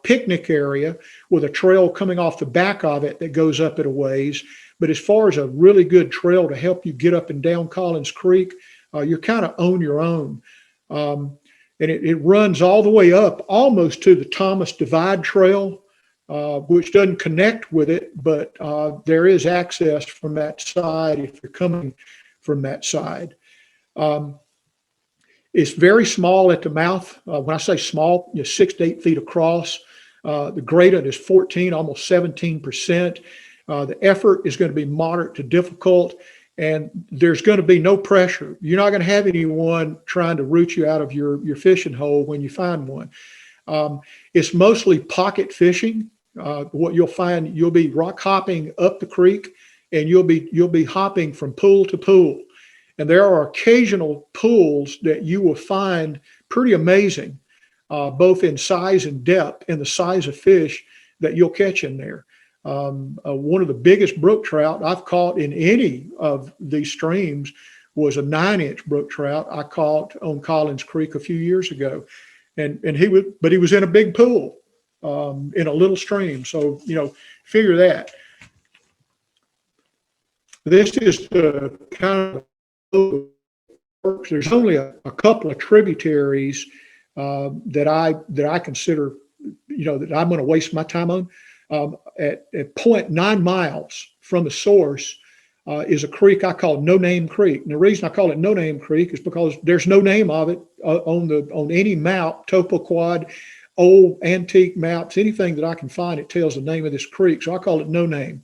picnic area with a trail coming off the back of it that goes up it a ways. But as far as a really good trail to help you get up and down Collins Creek, you're kind of on your own. And it runs all the way up almost to the Thomas Divide Trail, which doesn't connect with it, but there is access from that side if you're coming from that side. It's very small at the mouth. When I say small, 6 to 8 feet across. The gradient is 14, almost 17%. The effort is going to be moderate to difficult, and there's going to be no pressure. You're not going to have anyone trying to root you out of your fishing hole when you find one. It's mostly pocket fishing. What you'll find, you'll be rock hopping up the creek, and you'll be hopping from pool to pool. And there are occasional pools that you will find pretty amazing, both in size and depth and the size of fish that you'll catch in there. One of the biggest brook trout I've caught in any of these streams was a 9-inch brook trout I caught on Collins Creek a few years ago. And he was in a big pool, in a little stream. So, figure that. This is the kind of, there's only a couple of tributaries that I consider, that I'm going to waste my time on. At 0.9 miles from the source is a creek I call No Name Creek. And the reason I call it No Name Creek is because there's no name of it on any map, TopoQuad, old antique maps, anything that I can find, it tells the name of this creek. So I call it No Name.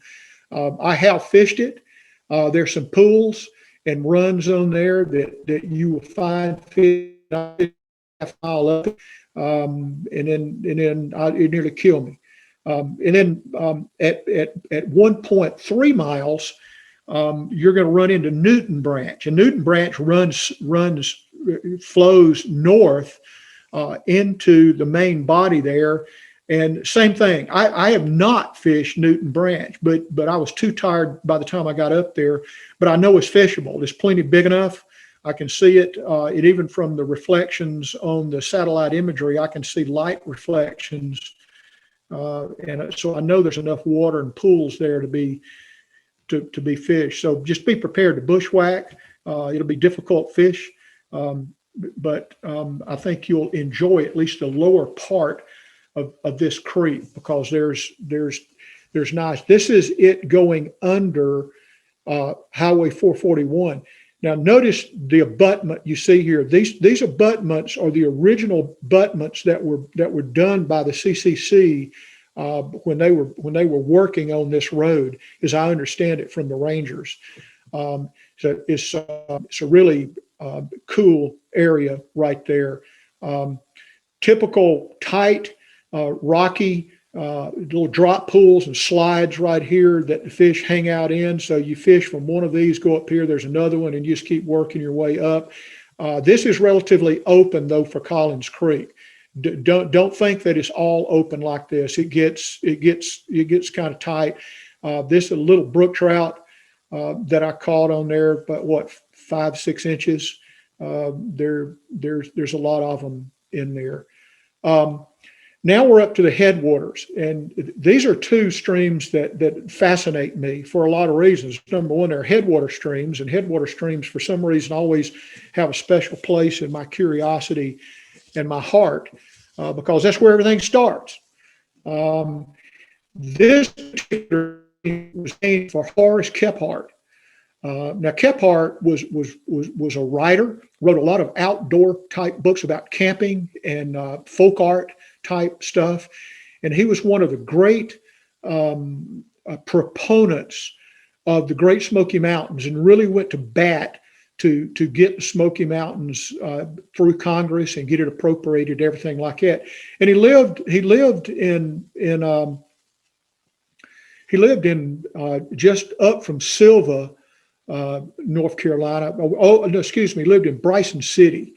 I have fished it. There's some pools and runs on there that you will find fish half mile up, and then it nearly killed me. And then at 1.3 miles, you're going to run into Newton Branch, and Newton Branch flows north into the main body there. And same thing, I have not fished Newton Branch, but I was too tired by the time I got up there. But I know it's fishable. It's plenty big enough I can see it. It even from the reflections on the satellite imagery, I can see light reflections. And so I know there's enough water and pools there to be fished. So just be prepared to bushwhack. It'll be difficult fish, but I think you'll enjoy at least the lower part of this creek, because there's nice. This is it going under Highway 441. Now notice the abutment you see here. These abutments are the original abutments that were done by the CCC when they were working on this road, as I understand it from the rangers. So it's a really cool area right there. Typical tight, rocky, little drop pools and slides right here that the fish hang out in. So you fish from one of these, go up here, there's another one, and you just keep working your way up. This is relatively open though for Collins Creek. Don't think that it's all open like this. It gets kind of tight. This is a little brook trout that I caught on there, but what, 5-6 inches. There's a lot of them in there. Now we're up to the headwaters, and these are two streams that fascinate me for a lot of reasons. Number one, they're headwater streams, and headwater streams for some reason always have a special place in my curiosity and my heart, because that's where everything starts. This particular stream was named for Horace Kephart. Now Kephart was a writer, wrote a lot of outdoor type books about camping and folk art type stuff, and he was one of the great proponents of the Great Smoky Mountains, and really went to bat to get the Smoky Mountains through Congress and get it appropriated, everything like that. And he lived in just up from Silva, North Carolina. Oh, no, excuse me, lived in Bryson City.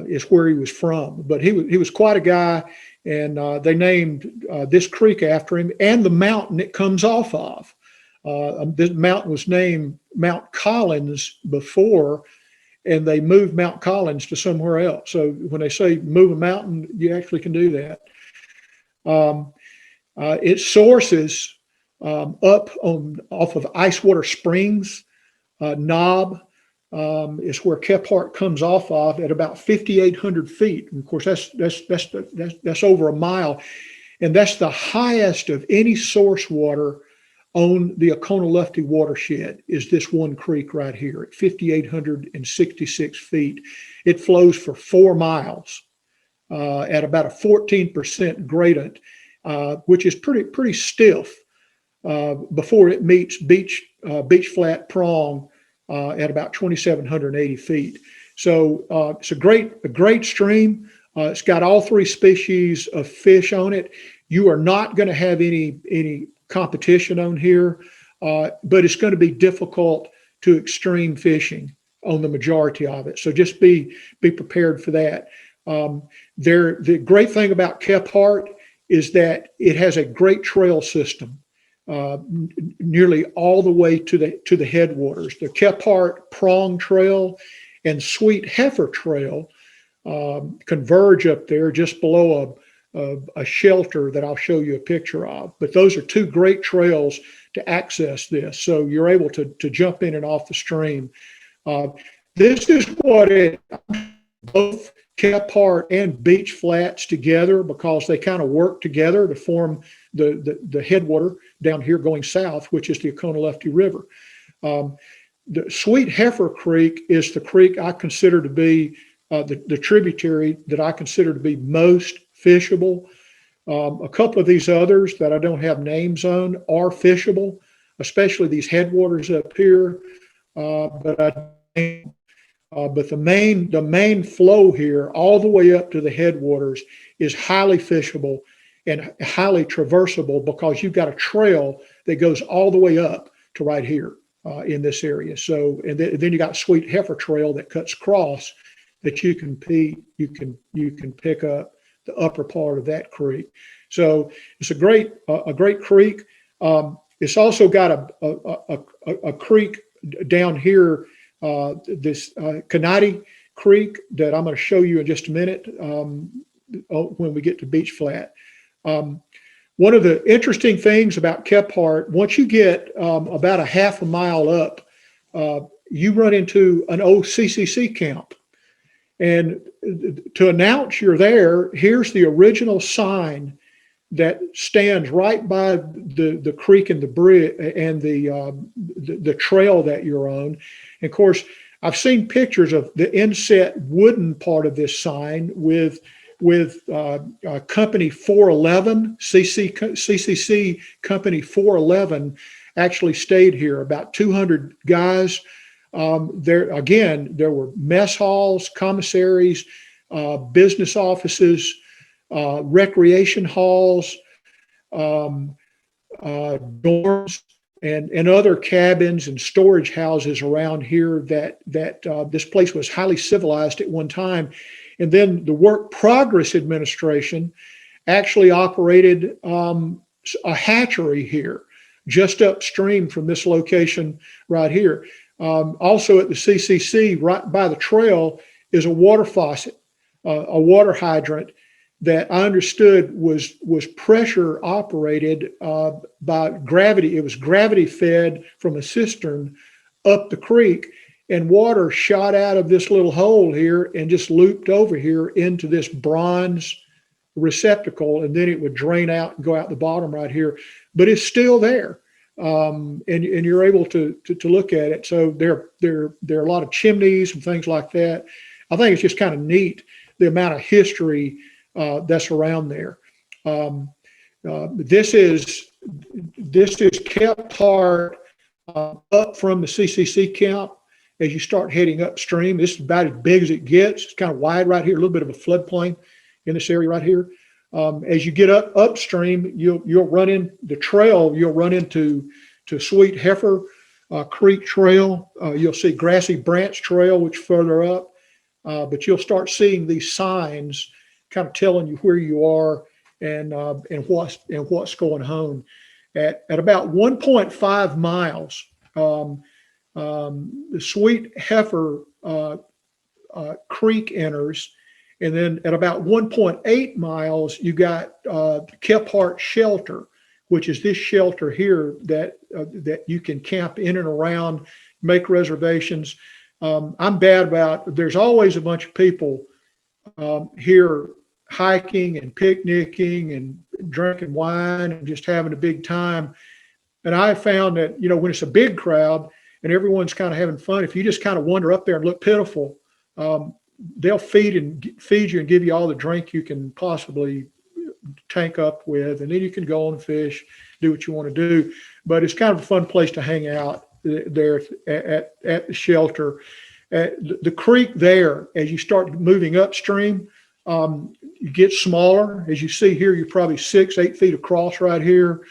Is where he was from, but he was quite a guy, and they named this creek after him and the mountain it comes off of. This mountain was named Mount Collins before, and they moved Mount Collins to somewhere else. So when they say move a mountain, you actually can do that. Its sources off of Icewater Springs knob. Is where Kephart comes off of at about 5,800 feet. And of course, that's over a mile, and that's the highest of any source water on the Oconaluftee watershed. Is this one creek right here at 5,866 feet? It flows for 4 miles at about a 14% gradient, which is pretty stiff before it meets beach flat prong. At about 2,780 feet. So it's a great stream. It's got all 3 species of fish on it. You are not going to have any competition on here, but it's going to be difficult to extreme fishing on the majority of it. So just be prepared for that. The great thing about Kephart is that it has a great trail system. Nearly all the way to the headwaters. The Kephart Prong Trail and Sweet Heifer Trail converge up there just below a shelter that I'll show you a picture of. But those are 2 great trails to access this, so you're able to jump in and off the stream. This is what both Kephart and Beach Flats together, because they kind of work together to form the headwater down here going south, which is the Oconaluftee River. The Sweet Heifer Creek is the creek I consider to be the tributary that I consider to be most fishable. A couple of these others that I don't have names on are fishable, especially these headwaters up here. But the main flow here, all the way up to the headwaters, is highly fishable and highly traversable, because you've got a trail that goes all the way up to right here in this area. So, and then you got Sweet Heifer Trail that cuts across, that you can pick up the upper part of that creek. So it's a great creek. It's also got a creek down here this Schematic Creek that I'm going to show you in just a minute when we get to Beach Flat. One of the interesting things about Kephart, once you get about a half a mile up, you run into an old CCC camp. And to announce you're there, here's the original sign that stands right by the creek and the bridge and the trail that you're on. And of course, I've seen pictures of the inset wooden part of this sign with Company 411, CCC Company 411 actually stayed here, about 200 guys. There were mess halls, commissaries, business offices, recreation halls, dorms, and other cabins and storage houses around here that this place was highly civilized at one time. And then the Work Progress Administration actually operated a hatchery here, just upstream from this location right here. Also at the CCC, right by the trail, is a water faucet, a water hydrant that I understood was pressure operated by gravity. It was gravity fed from a cistern up the creek, and water shot out of this little hole here and just looped over here into this bronze receptacle, and then it would drain out and go out the bottom right here. But it's still there, and you're able to look at it. So there are a lot of chimneys and things like that. I think it's just kind of neat the amount of history that's around there. This is Kephart up from the CCC camp. As you start heading upstream, this is about as big as it gets. It's kind of wide right here, a little bit of a floodplain in this area right here. As you get upstream, you'll run in the trail. You'll run into Sweet Heifer Creek Trail. You'll see Grassy Branch Trail, which is further up. But you'll start seeing these signs, kind of telling you where you are and what's going on. At about 1.5 miles. The Sweet Heifer Creek enters, and then at about 1.8 miles, you got Kephart Shelter, which is this shelter here that you can camp in and around, make reservations. I'm bad about, there's always a bunch of people here hiking and picnicking and drinking wine and just having a big time. And I found that, when it's a big crowd, and everyone's kind of having fun, if you just kind of wander up there and look pitiful, they'll feed you and give you all the drink you can possibly tank up with, and then you can go on and fish, do what you want to do. But it's kind of a fun place to hang out there at the shelter. The creek there, as you start moving upstream, you get smaller. As you see here, you're probably 6-8 feet across right here.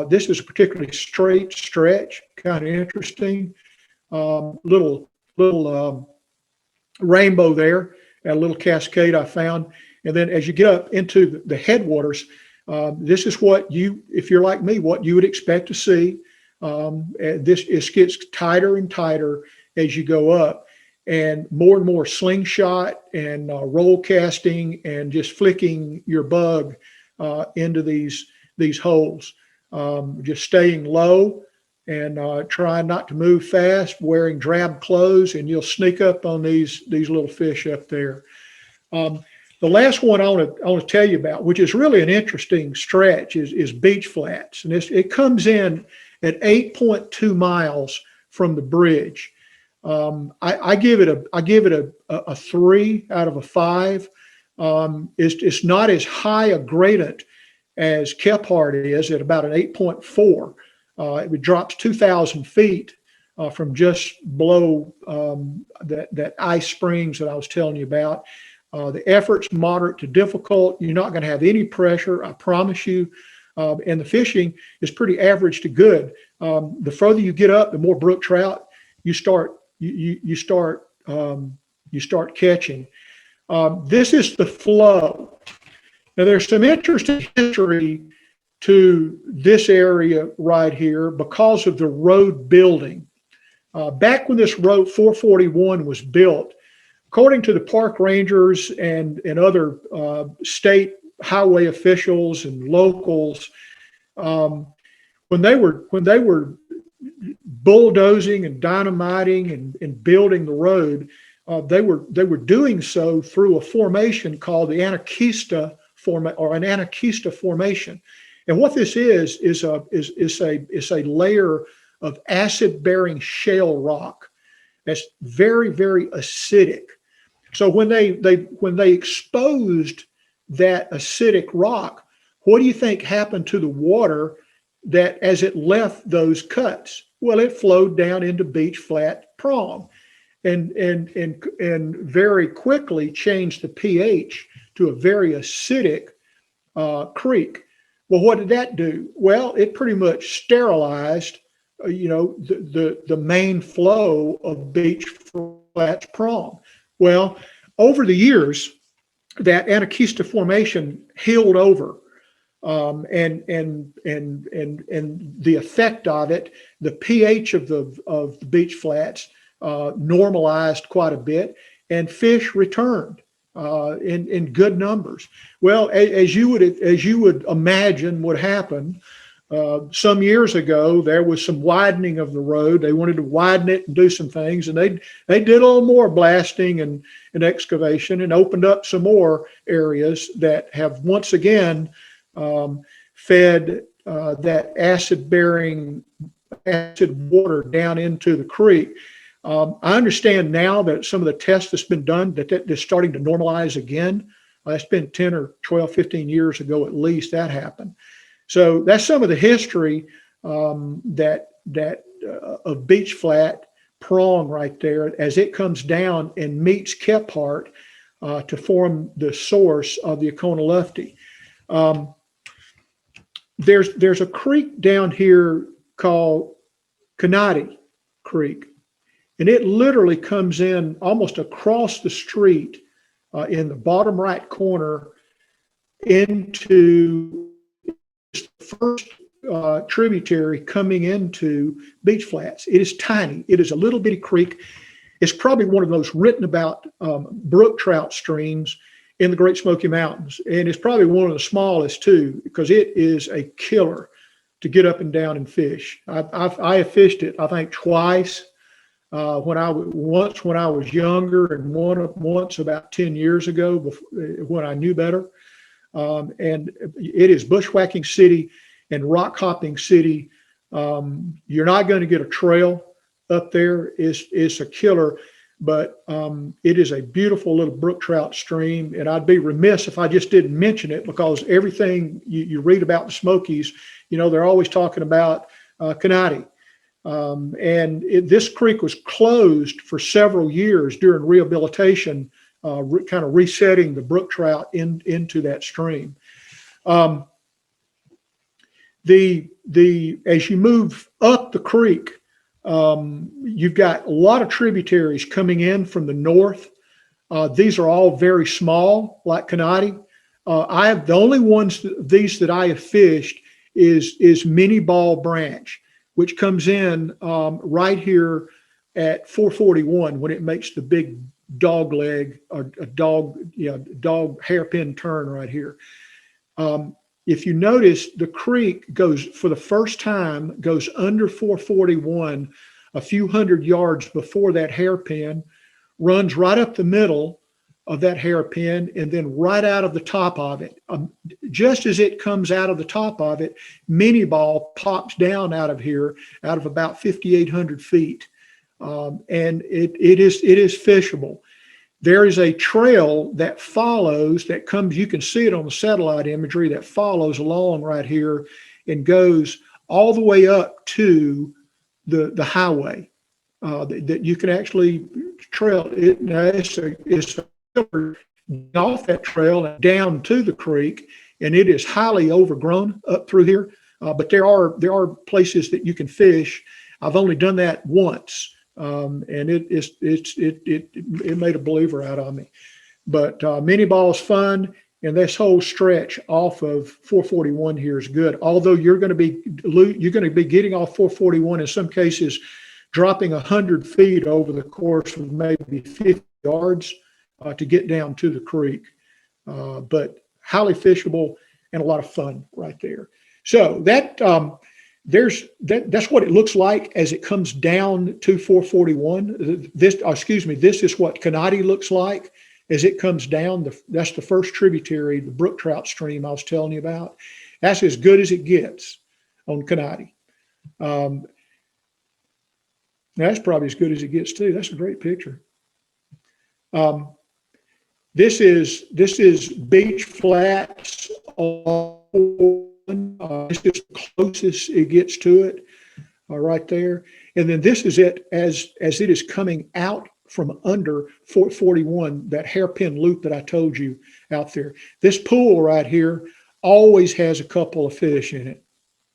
This is a particularly straight stretch, kind of interesting. Little rainbow there, and a little cascade I found. And then as you get up into the headwaters, this is what if you're like me, what you would expect to see. It gets tighter and tighter as you go up, and more slingshot and roll casting and just flicking your bug into these holes. Just staying low and trying not to move fast, wearing drab clothes, and you'll sneak up on these little fish up there. The last one I want to tell you about, which is really an interesting stretch, is Beach Flats, and it comes in at 8.2 miles from the bridge. I give it a 3 out of a 5. It's not as high a gradient as Kephart is at about an 8.4. It drops 2,000 feet from just below that ice springs that I was telling you about. The effort's moderate to difficult. You're not going to have any pressure, I promise you. And the fishing is pretty average to good. The further you get up, the more brook trout you start catching. This is the flow. Now, there's some interesting history to this area right here because of the road building. Back when this road 441 was built, according to the park rangers and other state highway officials and locals, when they were bulldozing and dynamiting and building the road, they were doing so through a formation called the Anarchista formation. And what this is a layer of acid-bearing shale rock that's very, very acidic. So when they exposed that acidic rock, what do you think happened to the water that as it left those cuts? Well, it flowed down into beach flat prong and very quickly changed the pH to a very acidic creek. Well, what did that do? Well, it pretty much sterilized, the main flow of beach flats prong. Well, over the years, that Anarchista formation healed over, and the effect of it, the pH of the beach flats normalized quite a bit, and fish returned in good numbers. Well, as you would imagine would happen, some years ago there was some widening of the road. They wanted to widen it and do some things, and they did a little more blasting and excavation and opened up some more areas that have once again fed that acid water down into the creek. I understand now that some of the tests that's been done that is starting to normalize again. That's been 10 or 12, 15 years ago at least that happened. So that's some of the history of beach flat prong right there as it comes down and meets Kephart to form the source of the Oconaluftee. There's a creek down here called Schematic Creek, and it literally comes in almost across the street in the bottom right corner into the first tributary coming into beach flats. It is tiny. It is a little bitty creek. It's probably one of the most written about brook trout streams in the Great Smoky Mountains. And it's probably one of the smallest too, because it is a killer to get up and down and fish. I have fished it, I think, twice. When I was younger, and once about 10 years ago when I knew better. And it is bushwhacking city and rock hopping city. You're not going to get a trail up there. It's a killer, but it is a beautiful little brook trout stream. And I'd be remiss if I just didn't mention it, because everything you read about the Smokies, they're always talking about Schematic. This creek was closed for several years during rehabilitation, kind of resetting the brook trout into that stream. As you move up the creek, you've got a lot of tributaries coming in from the north. These are all very small, like Schematic. The only ones these that I have fished is Mini Ball Branch, which comes in right here at 441 when it makes the big dog leg or dog hairpin turn right here. If you notice, the creek goes, for the first time, goes under 441 a few hundred yards before that hairpin, runs right up the middle of that hairpin, and then right out of the top of it. Just as it comes out of the top of it, Mini Ball pops down out of here, out of about 5,800 feet. And it is fishable. There is a trail that follows, that comes, you can see it on the satellite imagery, that follows along right here and goes all the way up to the highway that you can actually trail it. Now it's off that trail and down to the creek, and it is highly overgrown up through here. But there are places that you can fish. I've only done that once. And it made a believer out of me. But Mini Ball's fun, and this whole stretch off of 441 here is good. Although you're going to be getting off 441 in some cases dropping 100 feet over the course of maybe 50 yards to get down to the creek. But highly fishable and a lot of fun right there. So that that's what it looks like as it comes down to 441. This is what Conati looks like as it comes down. That's the first tributary, the brook trout stream I was telling you about. That's as good as it gets on Conati. That's probably as good as it gets too. That's a great picture. This is beach flats on this is the closest it gets to it, right there. And then this is it as it is coming out from under 441, that hairpin loop that I told you out there. This pool right here always has a couple of fish in it.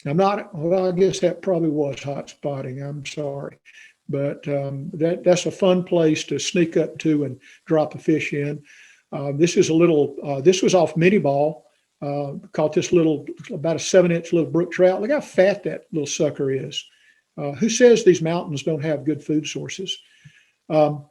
Well, I guess that probably was hot spotting. I'm sorry. But that's a fun place to sneak up to and drop a fish in. This is this was off mini ball. Caught this about a 7-inch little brook trout. Look how fat that little sucker is. Who says these mountains don't have good food sources? I'm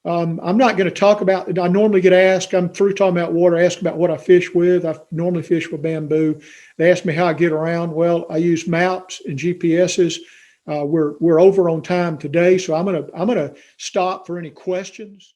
not going to talk about, I normally get asked, I'm through talking about water, asked about what I fish with. I normally fish with bamboo. They ask me how I get around. Well, I use maps and GPSs. We're over on time today, so I'm gonna stop for any questions.